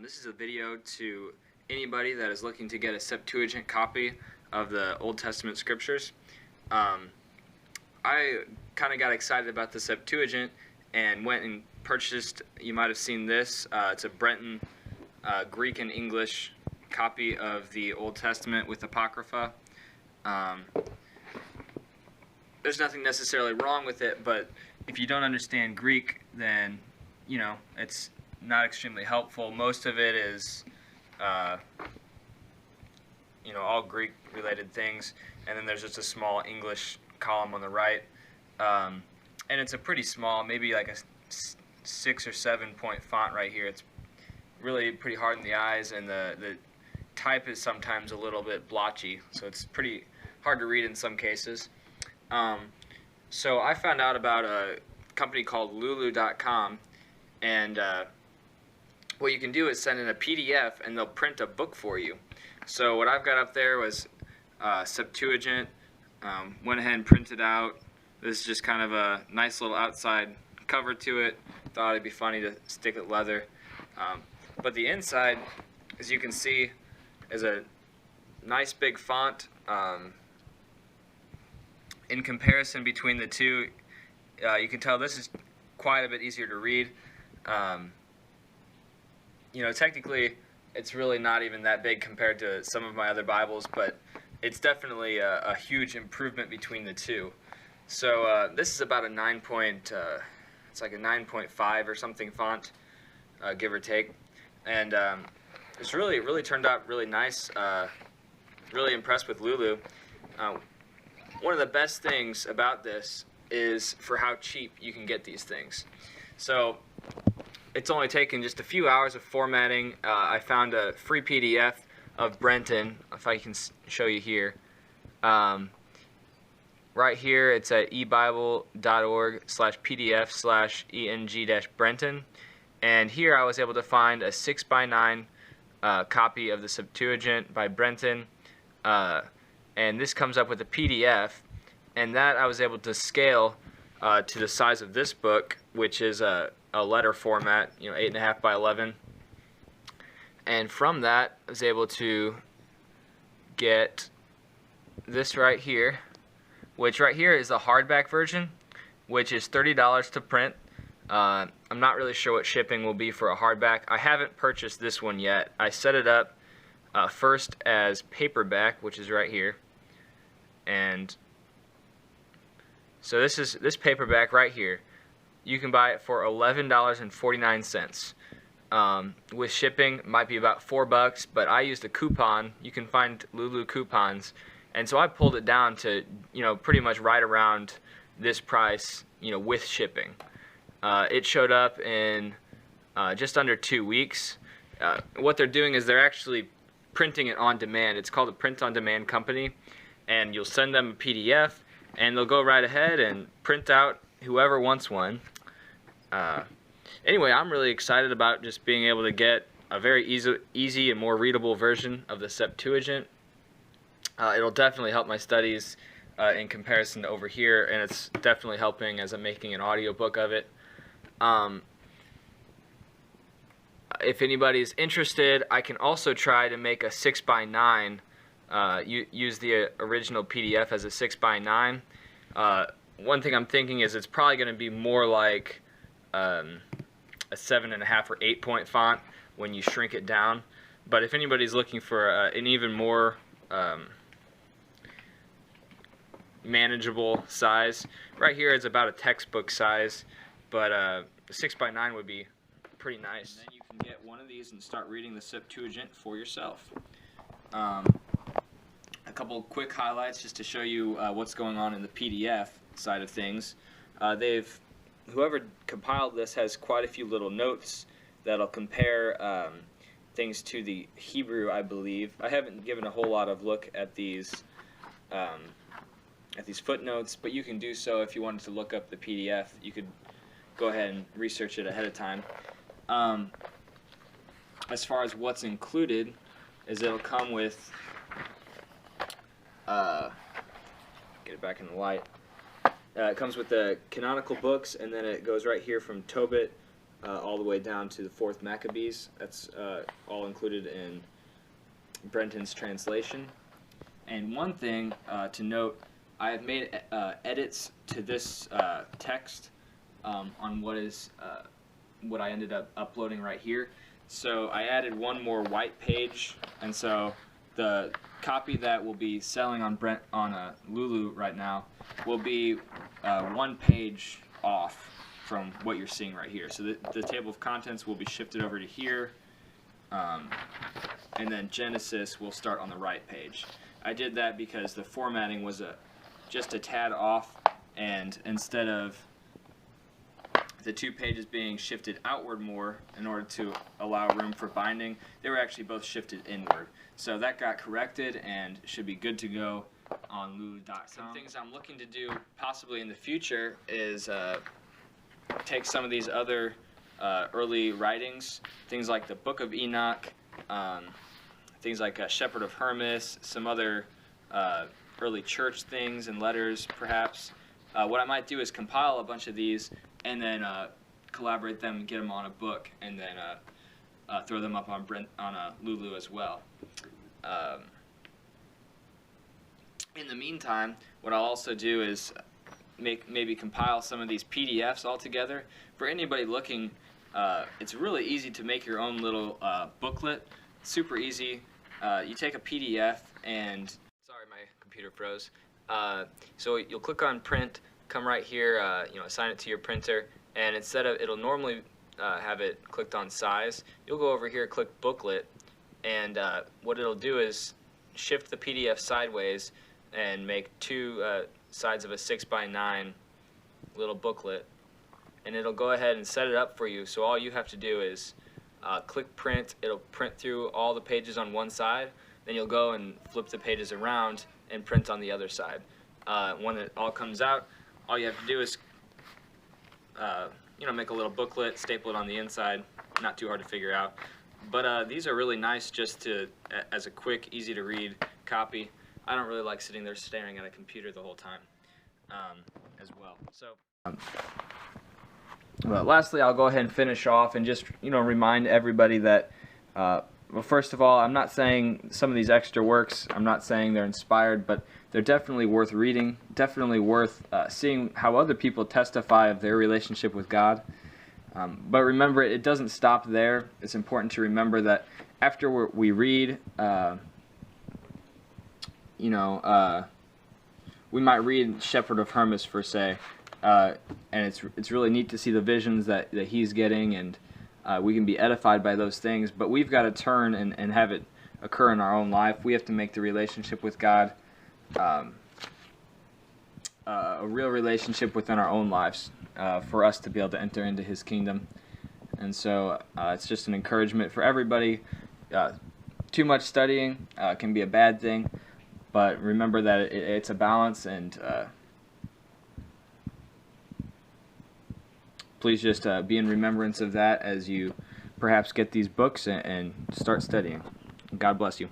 This is a video to anybody that is looking to get a Septuagint copy of the Old Testament scriptures. I kind of got excited about the Septuagint and went and purchased, you might have seen this, it's a Brenton Greek and English copy of the Old Testament with Apocrypha. There's nothing necessarily wrong with it, but if you don't understand Greek, then, you know, it's not extremely helpful. Most of it is, all Greek-related things, and then there's just a small English column on the right. And it's a pretty small, maybe like a 6 or 7 point font right here. It's really pretty hard in the eyes, and the type is sometimes a little bit blotchy, so it's pretty hard to read in some cases. So I found out about a company called lulu.com, and what you can do is send in a PDF and they'll print a book for you. So what I've got up there was Septuagint, went ahead and printed out. This is just kind of a nice little outside cover to it. Thought it'd be funny to stick it leather. But the inside, as you can see, is a nice big font. In comparison between the two, you can tell this is quite a bit easier to read. Technically, it's really not even that big compared to some of my other Bibles, but it's definitely a huge improvement between the two. So this is about a it's like a 9.5 or something font, give or take, and it's really turned out really nice. Really impressed with Lulu. One of the best things about this is for how cheap you can get these things. So it's only taken just a few hours of formatting. I found a free PDF of Brenton, if I can show you here. Right here, it's at ebible.org/pdf/eng-Brenton. And here I was able to find a 6x9 copy of the Septuagint by Brenton. And this comes up with a PDF, and that I was able to scale to the size of this book, which is a letter format, 8.5 by 11. And from that, I was able to get this right here, which right here is the hardback version, which is $30 to print. I'm not really sure what shipping will be for a hardback. I haven't purchased this one yet. I set it up first as paperback, which is right here, and so this paperback right here, you can buy it for $11.49. With shipping, it might be about $4, but I used a coupon. You can find Lulu coupons, and so I pulled it down to pretty much right around this price, with shipping. It showed up in just under 2 weeks. What they're doing is they're actually printing it on demand. It's called a print-on-demand company, and you'll send them a PDF, and they'll go right ahead and print out whoever wants one. Anyway, I'm really excited about just being able to get a very easy and more readable version of the Septuagint. It'll definitely help my studies in comparison to over here, and it's definitely helping as I'm making an audiobook of it. If anybody's interested, I can also try to make a 6x9, use the original PDF as a 6x9. One thing I'm thinking is it's probably going to be more like a 7.5 or 8 point font when you shrink it down. But if anybody's looking for an even more manageable size, right here is about a textbook size, but the 6x9 would be pretty nice. And then you can get one of these and start reading the Septuagint for yourself. A couple quick highlights just to show you what's going on in the PDF side of things. Whoever compiled this has quite a few little notes that'll compare things to the Hebrew, I believe. I haven't given a whole lot of look at these footnotes, but you can do so if you wanted to look up the PDF. You could go ahead and research it ahead of time. As far as what's included, is it'll come with, get it back in the light, it comes with the canonical books, and then it goes right here from Tobit, all the way down to the 4th Maccabees. That's all included in Brenton's translation. And one thing to note, I have made edits to this text on what I ended up uploading right here. So I added one more white page, and so the copy that will be selling on Lulu right now will be 1 page off from what you're seeing right here. So the table of contents will be shifted over to here, and then Genesis will start on the right page. I did that because the formatting was just a tad off, and instead of the 2 pages being shifted outward more in order to allow room for binding, they were actually both shifted inward. So that got corrected and should be good to go on Lulu.com. Some things I'm looking to do possibly in the future is take some of these other early writings, things like the Book of Enoch, things like Shepherd of Hermas, some other early church things and letters perhaps. What I might do is compile a bunch of these and then collaborate them and get them on a book, and then throw them up on Lulu as well. In the meantime, what I'll also do is maybe compile some of these PDFs all together. For anybody looking, it's really easy to make your own little booklet. Super easy. You take a PDF and... Sorry, my computer froze. So you'll click on print, come right here, assign it to your printer, and instead of, it'll normally have it clicked on size, you'll go over here, click booklet, and what it'll do is shift the PDF sideways and make 2 sides of a 6x9 little booklet, and it'll go ahead and set it up for you. So all you have to do is click print. It'll print through all the pages on one side, then you'll go and flip the pages around and print on the other side. When it all comes out, all you have to do is make a little booklet, staple it on the inside. Not too hard to figure out. But these are really nice just as a quick, easy to read copy. I don't really like sitting there staring at a computer the whole time as well. So, well, lastly, I'll go ahead and finish off and just remind everybody that well, first of all, I'm not saying some of these extra works, I'm not saying they're inspired, but they're definitely worth reading, definitely worth seeing how other people testify of their relationship with God. But remember, it doesn't stop there. It's important to remember that after we read, we might read Shepherd of Hermas for say, and it's really neat to see the visions that he's getting, and we can be edified by those things, but we've got to turn and have it occur in our own life. We have to make the relationship with God a real relationship within our own lives for us to be able to enter into His kingdom. And so it's just an encouragement for everybody. Too much studying can be a bad thing, but remember that it's a balance, and please just be in remembrance of that as you perhaps get these books and start studying. God bless you.